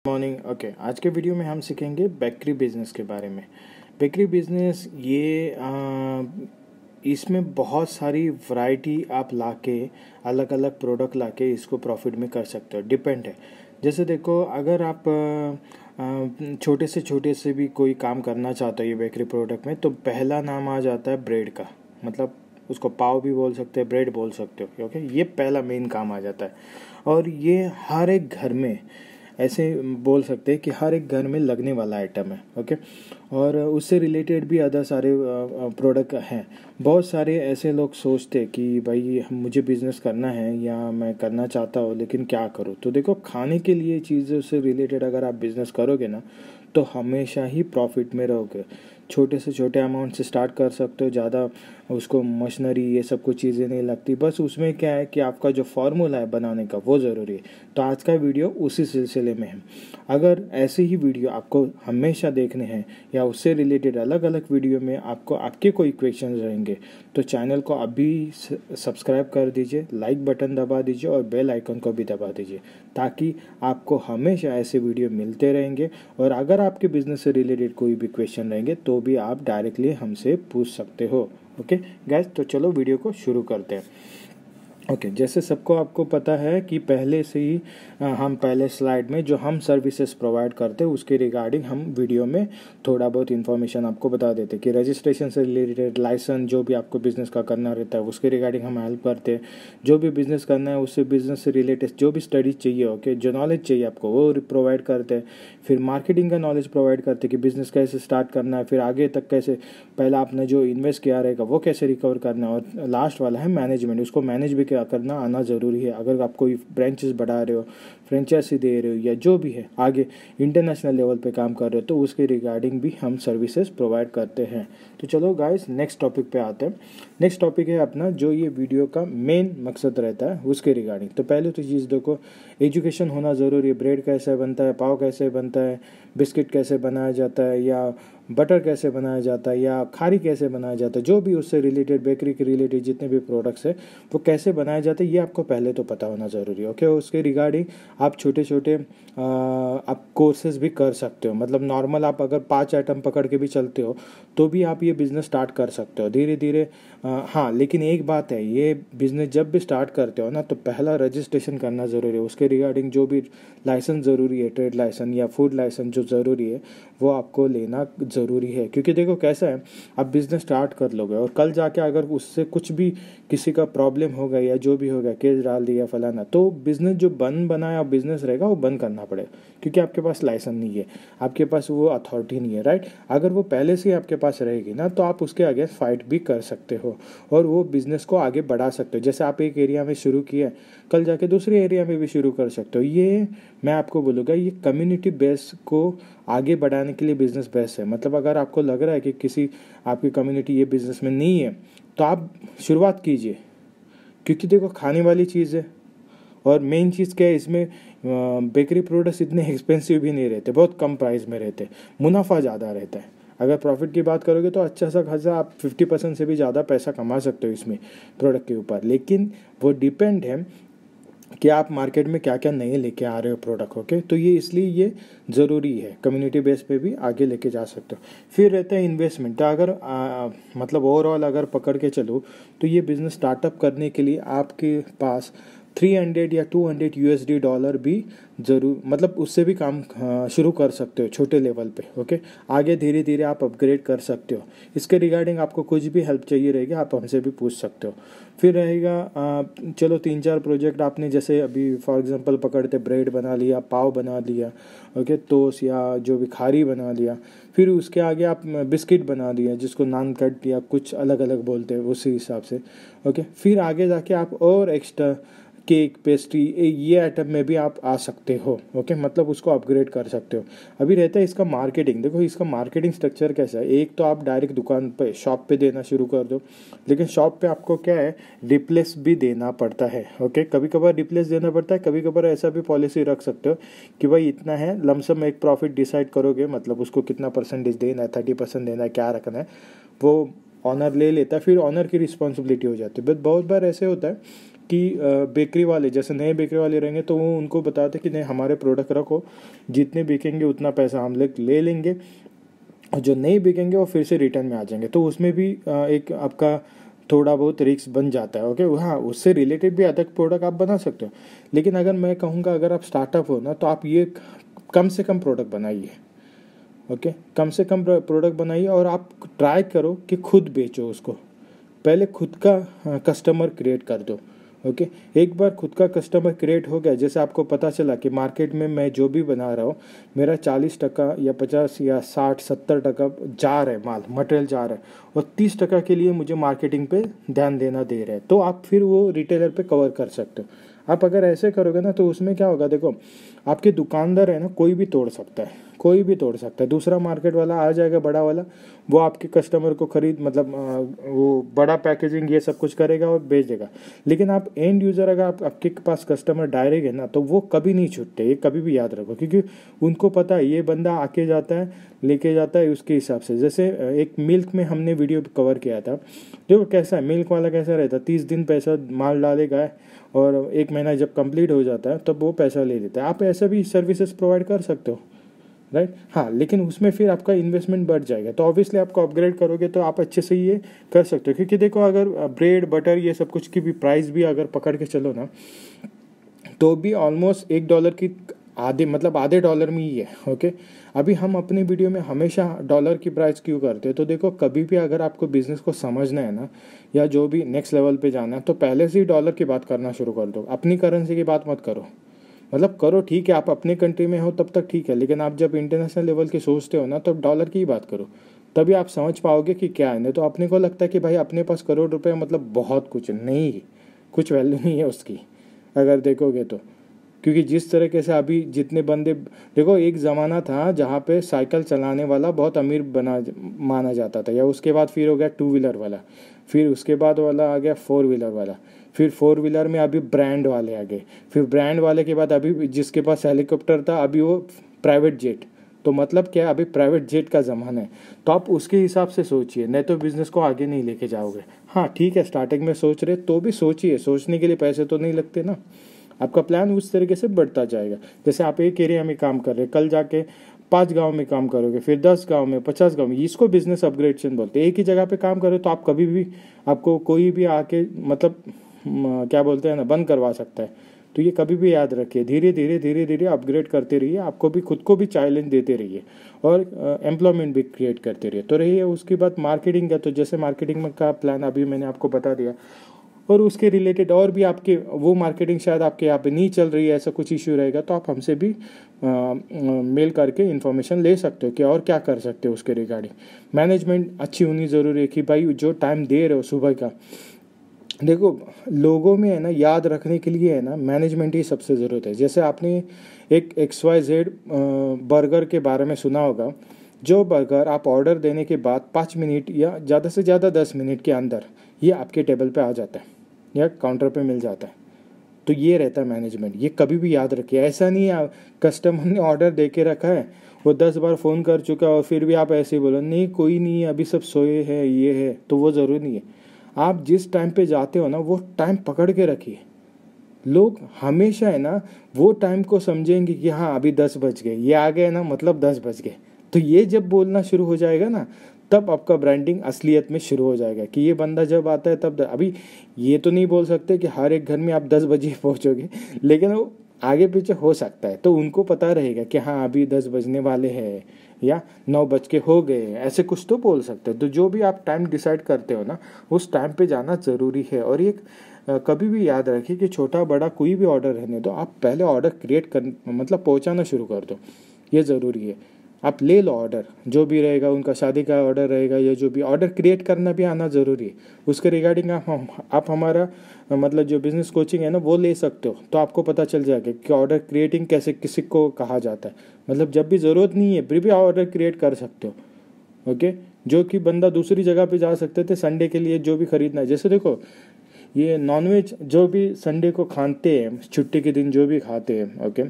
Morning. Okay, आज के video में हम सीखेंगे बेकरी बिजनेस के बारे में। बेकरी बिजनेस इसमें बहुत सारी वैरायटी आप लाके अलग अलग प्रोडक्ट लाके इसको प्रॉफिट में कर सकते हो। डिपेंड है, जैसे देखो, अगर आप छोटे से भी कोई काम करना चाहते हो ये बेकरी प्रोडक्ट में, तो पहला नाम आ जाता है ब्रेड का। मतलब उसको पाव भी बोल सकते हैं, ब्रेड बोल सकते हो। ओके, ये पहला मेन काम आ जाता है और ये हर एक घर में, ऐसे बोल सकते हैं कि हर एक घर में लगने वाला आइटम है। ओके, और उससे रिलेटेड भी अदर सारे प्रोडक्ट हैं। बहुत सारे ऐसे लोग सोचते हैं कि भाई मुझे बिज़नेस करना है या मैं करना चाहता हूँ, लेकिन क्या करूँ। तो देखो, खाने के लिए चीज़ों से रिलेटेड अगर आप बिज़नेस करोगे ना, तो हमेशा ही प्रॉफिट में रहोगे। छोटे से छोटे अमाउंट से स्टार्ट कर सकते हो, ज़्यादा उसको मशीनरी ये सब कुछ चीज़ें नहीं लगती। बस उसमें क्या है कि आपका जो फार्मूला है बनाने का वो ज़रूरी है। तो आज का वीडियो उसी सिलसिले में है। अगर ऐसे ही वीडियो आपको हमेशा देखने हैं या उससे रिलेटेड अलग अलग वीडियो में आपको आपके कोई क्वेश्चन रहेंगे, तो चैनल को अभी सब्सक्राइब कर दीजिए, लाइक बटन दबा दीजिए और बेल आइकन को भी दबा दीजिए, ताकि आपको हमेशा ऐसे वीडियो मिलते रहेंगे। और अगर आपके बिजनेस से रिलेटेड कोई भी क्वेश्चन रहेंगे तो भी आप डायरेक्टली हमसे पूछ सकते हो। ओके गाइस, तो चलो वीडियो को शुरू करते हैं। ओके, जैसे सबको आपको पता है कि पहले से ही हम पहले स्लाइड में जो हम सर्विसेज प्रोवाइड करते हैं उसके रिगार्डिंग हम वीडियो में थोड़ा बहुत इन्फॉर्मेशन आपको बता देते हैं कि रजिस्ट्रेशन से रिलेटेड, लाइसेंस जो भी आपको बिज़नेस का करना रहता है उसके रिगार्डिंग हम हेल्प करते हैं। जो भी बिज़नेस करना है उससे बिज़नेस से रिलेटेड जो भी स्टडीज चाहिए, ओके, जो नॉलेज चाहिए आपको वो प्रोवाइड करते हैं। फिर मार्केटिंग का नॉलेज प्रोवाइड करते हैं कि बिज़नेस कैसे स्टार्ट करना है, फिर आगे तक कैसे, पहला आपने जो इन्वेस्ट किया रहेगा वो कैसे रिकवर करना है, और लास्ट वाला है मैनेजमेंट, उसको मैनेज भी क्या करना आना ज़रूरी है। अगर आप कोई ब्रांचेस बढ़ा रहे हो, फ्रेंचाइजी दे रहे हो, या जो भी है आगे इंटरनेशनल लेवल पे काम कर रहे हो, तो उसके रिगार्डिंग भी हम सर्विसेज प्रोवाइड करते हैं। तो चलो गाइस, नेक्स्ट टॉपिक पे आते हैं। नेक्स्ट टॉपिक है अपना, जो ये वीडियो का मेन मकसद रहता है उसके रिगार्डिंग। तो पहले तो चीज़ देखो, एजुकेशन होना ज़रूरी है। ब्रेड कैसे बनता है, पाव कैसे बनता है, बिस्किट कैसे बनाया जाता है, या बटर कैसे बनाया जाता है, या खारी कैसे बनाया जाता है, जो भी उससे रिलेटेड बेकरी के रिलेटेड जितने भी प्रोडक्ट्स है वो कैसे बनाए जाते हैं, ये आपको पहले तो पता होना ज़रूरी है। ओके, उसके रिगार्डिंग आप छोटे छोटे आप कोर्सेज भी कर सकते हो। मतलब नॉर्मल आप अगर 5 आइटम पकड़ के भी चलते हो तो भी आप ये बिज़नेस स्टार्ट कर सकते हो धीरे धीरे। हाँ, लेकिन एक बात है, ये बिज़नेस जब भी स्टार्ट करते हो ना, तो पहला रजिस्ट्रेशन करना ज़रूरी है। उसके रिगार्डिंग जो भी लाइसेंस ज़रूरी है, ट्रेड लाइसेंस या फूड लाइसेंस जो ज़रूरी है, वो आपको लेना ज़रूरी है। क्योंकि देखो कैसा है, आप बिज़नेस स्टार्ट कर लोगे और कल जाके अगर उससे कुछ भी किसी का प्रॉब्लम हो गया या जो भी हो गया, केस डाल दिया फलाना, तो बिज़नेस जो बनाया बिज़नेस रहेगा वो बंद करना पड़ेगा, क्योंकि आपके पास लाइसेंस नहीं है, आपके पास वो अथॉरिटी नहीं है, राइट। अगर वो पहले से ही आपके पास रहेगी ना, तो आप उसके आगे फाइट भी कर सकते हो और वो बिज़नेस को आगे बढ़ा सकते हो। जैसे आप एक एरिया में शुरू किया, कल जाके दूसरे एरिया में भी शुरू कर सकते हो। ये मैं आपको बोलूँगा, ये कम्युनिटी बेस को आगे बढ़ाने के लिए बिज़नेस बेस्ट है। मतलब अगर आपको लग रहा है कि किसी आपकी कम्युनिटी ये बिज़नेस में नहीं है, तो आप शुरुआत कीजिए, क्योंकि देखो खाने वाली चीज़ है। और मेन चीज़ क्या है इसमें, बेकरी प्रोडक्ट्स इतने एक्सपेंसिव भी नहीं रहते, बहुत कम प्राइस में रहते, मुनाफा ज़्यादा रहता है। अगर प्रॉफिट की बात करोगे तो अच्छा सा खासा आप 50% से भी ज़्यादा पैसा कमा सकते हो इसमें प्रोडक्ट के ऊपर। लेकिन वो डिपेंड है कि आप मार्केट में क्या क्या नए लेके आ रहे हो प्रोडक्ट। ओके, तो ये इसलिए ये ज़रूरी है, कम्युनिटी बेस पे भी आगे लेके जा सकते हो। फिर रहता है इन्वेस्टमेंट। तो अगर मतलब ओवरऑल अगर पकड़ के चलो, तो ये बिज़नेस स्टार्टअप करने के लिए आपके पास 300 या 200 यूएसडी डॉलर भी ज़रूर, मतलब उससे भी काम शुरू कर सकते हो छोटे लेवल पे। ओके, आगे धीरे धीरे आप अपग्रेड कर सकते हो। इसके रिगार्डिंग आपको कुछ भी हेल्प चाहिए रहेगी, आप हमसे भी पूछ सकते हो। फिर रहेगा चलो 3-4 प्रोजेक्ट आपने, जैसे अभी फॉर एग्जांपल पकड़ते, ब्रेड बना लिया, पाव बना लिया, ओके, टोस्ट या जो भी खारी बना लिया। फिर उसके आगे आप बिस्किट बना दिया, जिसको नान कट या कुछ अलग अलग बोलते हैं उसी हिसाब से। ओके, फिर आगे जाके आप और एक्स्ट्रा केक, पेस्ट्री, ये आइटम में भी आप आ सकते हो। ओके, मतलब उसको अपग्रेड कर सकते हो। अभी रहता है इसका मार्केटिंग। देखो इसका मार्केटिंग स्ट्रक्चर कैसा है। एक तो आप डायरेक्ट दुकान पे, शॉप पे देना शुरू कर दो, लेकिन शॉप पे आपको क्या है, रिप्लेस भी देना पड़ता है। ओके, कभी कभार रिप्लेस देना पड़ता है, कभी कभार ऐसा भी पॉलिसी रख सकते हो कि भाई इतना है, लमसम एक प्रॉफिट डिसाइड करोगे, मतलब उसको कितना परसेंटेज देना है, 30% देना है, क्या रखना है, वो ऑनर ले लेता है। फिर ऑनर की रिस्पॉन्सिबिलिटी हो जाती है। बट बहुत बार ऐसे होता है कि बेकरी वाले जैसे नए बेकरी वाले रहेंगे तो वो उनको बताते कि नहीं हमारे प्रोडक्ट रखो, जितने बिकेंगे उतना पैसा हम लोग ले लेंगे, और जो नहीं बिकेंगे वो फिर से रिटर्न में आ जाएंगे। तो उसमें भी एक आपका थोड़ा बहुत रिस्क बन जाता है। ओके, हाँ, उससे रिलेटेड भी अलग प्रोडक्ट आप बना सकते हो। लेकिन अगर मैं कहूँगा अगर आप स्टार्टअप हो ना, तो आप ये कम से कम प्रोडक्ट बनाइए। ओके, कम से कम प्रोडक्ट बनाइए और आप ट्राई करो कि खुद बेचो उसको। पहले खुद का कस्टमर क्रिएट कर दो। ओके, एक बार खुद का कस्टमर क्रिएट हो गया, जैसे आपको पता चला कि मार्केट में मैं जो भी बना रहा हूँ मेरा 40% या 50 या 60-70% जा रहा है, माल मटेरियल जा रहा है, और 30% के लिए मुझे मार्केटिंग पे ध्यान देना दे रहे हैं, तो आप फिर वो रिटेलर पे कवर कर सकते हो। आप अगर ऐसे करोगे ना तो उसमें क्या होगा, देखो आपके दुकानदार है ना, कोई भी तोड़ सकता है, कोई भी तोड़ सकता है। दूसरा मार्केट वाला आ जाएगा, बड़ा वाला, वो आपके कस्टमर को खरीद मतलब वो बड़ा पैकेजिंग ये सब कुछ करेगा और बेच देगा। लेकिन आप एंड यूज़र अगर आपके पास कस्टमर डायरेक्ट है ना, तो वो कभी नहीं छूटते, ये कभी भी याद रखो, क्योंकि उनको पता है ये बंदा आके जाता है, लेके जाता है उसके हिसाब से। जैसे एक मिल्क में हमने वीडियो कवर किया था, देखो कैसा है मिल्क वाला, कैसा रहता है, 30 दिन पैसा माल डालेगा और 1 महीना जब कंप्लीट हो जाता है तब वो पैसा ले लेता है। आप ऐसा भी सर्विसेज प्रोवाइड कर सकते हो, राइट। हाँ, लेकिन उसमें फिर आपका इन्वेस्टमेंट बढ़ जाएगा, तो ऑब्वियसली आपको अपग्रेड करोगे तो आप अच्छे से ये कर सकते हो। क्योंकि देखो अगर ब्रेड बटर ये सब कुछ की भी प्राइस भी अगर पकड़ के चलो ना, तो भी ऑलमोस्ट $1 की आधे डॉलर में ही है। ओके, अभी हम अपने वीडियो में हमेशा डॉलर की प्राइस क्यों करते हैं, तो देखो कभी भी अगर आपको बिजनेस को समझना है ना, या जो भी नेक्स्ट लेवल पे जाना है, तो पहले से ही डॉलर की बात करना शुरू कर दो, अपनी करेंसी की बात मत करो। मतलब करो ठीक है, आप अपने कंट्री में हो तब तक ठीक है, लेकिन आप जब इंटरनेशनल लेवल की सोचते हो ना, तो डॉलर की ही बात करो, तभी आप समझ पाओगे कि क्या है। नहीं तो अपने को लगता है कि भाई अपने पास करोड़ रुपए मतलब बहुत कुछ नहीं, कुछ वैल्यू नहीं है उसकी अगर देखोगे तो। क्योंकि जिस तरीके से अभी जितने बंदे, देखो एक ज़माना था जहाँ पे साइकिल चलाने वाला बहुत अमीर माना जाता था, या उसके बाद फिर हो गया 2 व्हीलर वाला, फिर उसके बाद वाला आ गया 4 व्हीलर वाला, फिर 4 व्हीलर में अभी ब्रांड वाले आ गए, फिर ब्रांड वाले के बाद अभी जिसके पास हेलीकॉप्टर था अभी वो प्राइवेट जेट। तो मतलब क्या, अभी प्राइवेट जेट का ज़माना है, तो आप उसके हिसाब से सोचिए, नहीं तो बिज़नेस को आगे नहीं लेके जाओगे। हाँ ठीक है, स्टार्टिंग में सोच रहे तो भी सोचिए, सोचने के लिए पैसे तो नहीं लगते ना, आपका प्लान उस तरीके से बढ़ता जाएगा। जैसे आप एक एरिया में काम कर रहे हैं, कल जाके 5 गांव में काम करोगे, फिर 10 गांव में, 50 गांव में, इसको बिजनेस अपग्रेडेशन बोलते हैं। एक ही जगह पे काम करो तो आप कभी भी, आपको कोई भी आके मतलब क्या बोलते हैं ना, बंद करवा सकता है। तो ये कभी भी याद रखिए, धीरे धीरे धीरे धीरे अपग्रेड करते रहिए, आपको भी खुद को भी चैलेंज देते रहिए, और एम्प्लॉयमेंट भी क्रिएट करते रहिए तो रहिए। उसके बाद मार्केटिंग का, तो जैसे मार्केटिंग का प्लान अभी मैंने आपको बता दिया, और उसके रिलेटेड और भी आपके वो मार्केटिंग शायद आपके यहाँ पे नहीं चल रही है, ऐसा कुछ इश्यू रहेगा तो आप हमसे भी मेल करके इन्फॉर्मेशन ले सकते हो कि और क्या कर सकते हो उसके रिगार्डिंग। मैनेजमेंट अच्छी होनी ज़रूरी है कि भाई जो टाइम दे रहे हो सुबह का, देखो लोगों में है ना याद रखने के लिए है ना मैनेजमेंट ही सबसे ज़रूरत है। जैसे आपने एक XYZ बर्गर के बारे में सुना होगा, जो बर्गर आप ऑर्डर देने के बाद 5 मिनट या ज़्यादा से ज़्यादा 10 मिनट के अंदर ये आपके टेबल पे आ जाता है या काउंटर पे मिल जाता है। तो ये रहता है मैनेजमेंट, ये कभी भी याद रखिए। ऐसा नहीं है कस्टमर ने ऑर्डर दे के रखा है, वो 10 बार फ़ोन कर चुका है और फिर भी आप ऐसे ही बोलो नहीं कोई नहीं है अभी सब सोए हैं ये है, तो वो ज़रूरी नहीं है। आप जिस टाइम पे जाते हो ना वो टाइम पकड़ के रखिए। लोग हमेशा है ना वो टाइम को समझेंगे कि हाँ अभी 10 बज गए, ये आ गए ना मतलब 10 बज गए। तो ये जब बोलना शुरू हो जाएगा ना, तब आपका ब्रांडिंग असलियत में शुरू हो जाएगा कि ये बंदा जब आता है तब। अभी ये तो नहीं बोल सकते कि हर एक घर में आप 10 बजे पहुंचोगे, लेकिन वो आगे पीछे हो सकता है, तो उनको पता रहेगा कि हाँ अभी 10 बजने वाले हैं या 9 बज के हो गए, ऐसे कुछ तो बोल सकते हैं। तो जो भी आप टाइम डिसाइड करते हो ना, उस टाइम पे जाना ज़रूरी है। और ये कभी भी याद रखिए कि छोटा बड़ा कोई भी ऑर्डर रहने दो, आप पहले ऑर्डर क्रिएट कर मतलब पहुंचाना शुरू कर दो, ये ज़रूरी है। आप ले लो ऑर्डर, जो भी रहेगा, उनका शादी का ऑर्डर रहेगा या जो भी, ऑर्डर क्रिएट करना भी आना ज़रूरी है। उसके रिगार्डिंग आप हमारा मतलब जो बिज़नेस कोचिंग है ना वो ले सकते हो, तो आपको पता चल जाएगा कि ऑर्डर क्रिएटिंग कैसे किसी को कहा जाता है। मतलब जब भी ज़रूरत नहीं है फिर भी ऑर्डर क्रिएट कर सकते हो। ओके, जो कि बंदा दूसरी जगह पे जा सकते थे संडे के लिए जो भी खरीदना है। जैसे देखो ये नॉनवेज जो भी संडे को खाते हैं, छुट्टी के दिन जो भी खाते हैं, ओके,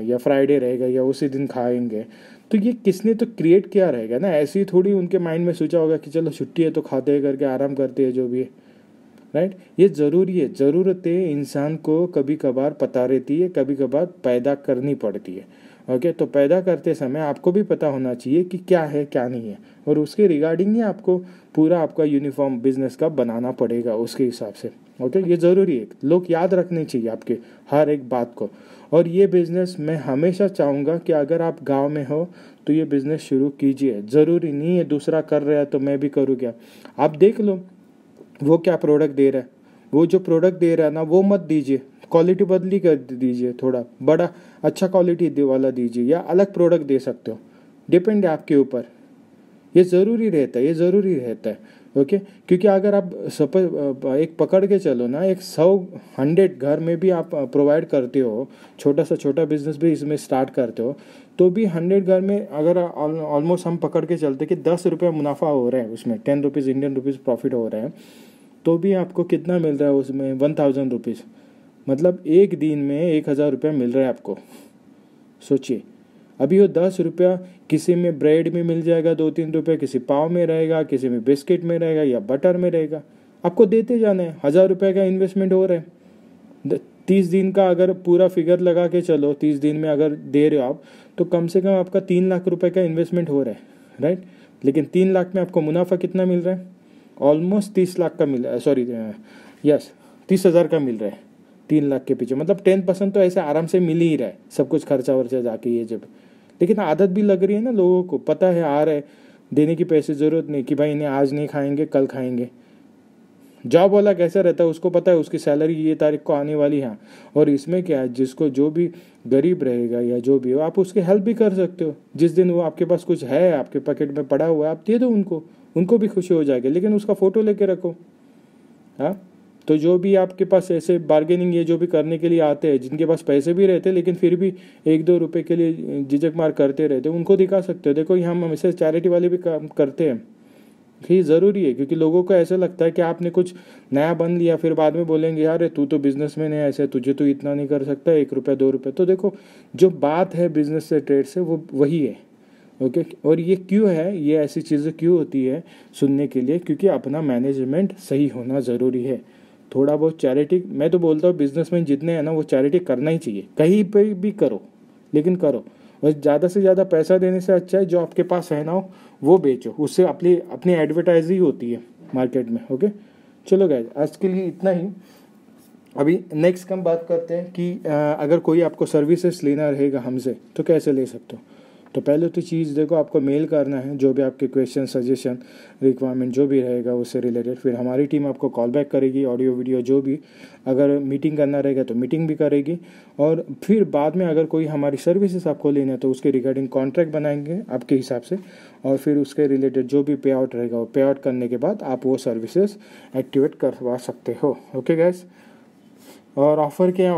या फ्राइडे रहेगा या उसी दिन खाएंगे, तो ये किसने तो क्रिएट किया रहेगा ना, ऐसे ही थोड़ी उनके माइंड में सोचा होगा कि चलो छुट्टी है तो खाते हैं करके आराम करते हैं जो भी है। राइट। ये ज़रूरी है, ज़रूरतें इंसान को कभी कभार पता रहती है, कभी कभार पैदा करनी पड़ती है। ओके, तो पैदा करते समय आपको भी पता होना चाहिए कि क्या है क्या नहीं है, और उसके रिगार्डिंग ही आपको पूरा आपका यूनिफॉर्म बिजनेस का बनाना पड़ेगा उसके हिसाब से। ओके, ये ज़रूरी है, लोग याद रखने चाहिए आपके हर एक बात को। और ये बिज़नेस मैं हमेशा चाहूँगा कि अगर आप गांव में हो तो ये बिज़नेस शुरू कीजिए। ज़रूरी नहीं है दूसरा कर रहा है तो मैं भी करूँ क्या। आप देख लो वो क्या प्रोडक्ट दे रहा है, वो जो प्रोडक्ट दे रहा है ना वो मत दीजिए, क्वालिटी बदली कर दीजिए, थोड़ा बड़ा अच्छा क्वालिटी वाला दीजिए, या अलग प्रोडक्ट दे सकते हो, डिपेंड है आपके ऊपर। ये ज़रूरी रहता है, ये ज़रूरी रहता है। ओके, क्योंकि अगर आप एक पकड़ के चलो ना, एक 100 घर में भी आप प्रोवाइड करते हो, छोटा सा छोटा बिजनेस भी इसमें स्टार्ट करते हो, तो भी 100 घर में अगर ऑलमोस्ट हम पकड़ के चलते कि 10 रुपये मुनाफा हो रहा है उसमें, 10 रुपीज़ इंडियन रुपीज़ प्रॉफिट हो रहा है, तो भी आपको कितना मिल रहा है उसमें, 1000 रुपीज़। मतलब एक दिन में 1000 रुपया मिल रहा है आपको। सोचिए, अभी वो 10 रुपया किसी में ब्रेड में मिल जाएगा 2-3 रुपये, किसी पाव में रहेगा, किसी में बिस्किट में रहेगा या बटर में रहेगा, आपको देते जाना है। 1000 रुपये का इन्वेस्टमेंट हो रहा है। 30 दिन का अगर पूरा फिगर लगा के चलो, 30 दिन में अगर दे रहे हो आप, तो कम से कम आपका 3 लाख रुपए का इन्वेस्टमेंट हो रहा है, राइट। लेकिन 3 लाख में आपको मुनाफा कितना मिल रहा है, ऑलमोस्ट 30 लाख का मिल रहा है, सॉरी यस 30,000 का मिल रहा है 3 लाख के पीछे। मतलब 10% तो ऐसे आराम से मिल ही रहा है, सब कुछ खर्चा वर्चा जाके ये जब। लेकिन आदत भी लग रही है ना, लोगों को पता है आ रहा है, देने की पैसे ज़रूरत नहीं कि भाई इन्हें आज नहीं खाएंगे कल खाएंगे। जॉब वाला कैसा रहता है, उसको पता है उसकी सैलरी ये तारीख को आने वाली है। और इसमें क्या है, जिसको जो भी गरीब रहेगा या जो भी हो, आप उसकी हेल्प भी कर सकते हो। जिस दिन वो आपके पास कुछ है, आपके पॉकेट में पड़ा हुआ है, आप दे दो उनको, उनको भी खुशी हो जाएगी। लेकिन उसका फ़ोटो लेके रखो। हाँ, तो जो भी आपके पास ऐसे बार्गेनिंग ये जो भी करने के लिए आते हैं, जिनके पास पैसे भी रहते हैं लेकिन फिर भी 1-2 रुपए के लिए झिझक मार करते रहते हैं, उनको दिखा सकते हो, देखो ये हम हमेशा चैरिटी वाले भी काम करते हैं। ये ज़रूरी है, क्योंकि लोगों को ऐसा लगता है कि आपने कुछ नया बन लिया, फिर बाद में बोलेंगे यार तू तो बिजनेसमैन है, ऐसे तुझे तो इतना नहीं कर सकता, 1 रुपया 2 रुपये। तो देखो जो बात है बिजनेस से ट्रेड से वो वही है। ओके, और ये क्यों है, ये ऐसी चीज़ें क्यों होती है सुनने के लिए, क्योंकि अपना मैनेजमेंट सही होना ज़रूरी है। थोड़ा बहुत चैरिटी, मैं तो बोलता हूँ बिजनेसमैन जितने हैं ना वो चैरिटी करना ही चाहिए, कहीं पे भी करो लेकिन करो। और ज़्यादा से ज़्यादा पैसा देने से अच्छा है जो आपके पास है ना वो बेचो, उससे अपनी अपनी एडवर्टाइज ही होती है मार्केट में। ओके, चलो गाइस आज के लिए इतना ही। अभी नेक्स्ट हम बात करते हैं कि अगर कोई आपको सर्विसेज लेना रहेगा हमसे तो कैसे ले सकते हो। तो पहले तो चीज़ देखो, आपको मेल करना है जो भी आपके क्वेश्चन सजेशन रिक्वायरमेंट जो भी रहेगा उससे रिलेटेड, फिर हमारी टीम आपको कॉल बैक करेगी, ऑडियो वीडियो जो भी, अगर मीटिंग करना रहेगा तो मीटिंग भी करेगी। और फिर बाद में अगर कोई हमारी सर्विसेज आपको लेना है तो उसके रिगार्डिंग कॉन्ट्रैक्ट बनाएंगे आपके हिसाब से, और फिर उसके रिलेटेड जो भी पे आउट रहेगा वो पे आउट करने के बाद आप वो सर्विसेज एक्टिवेट करवा सकते हो। ओके गैस, और ऑफ़र क्या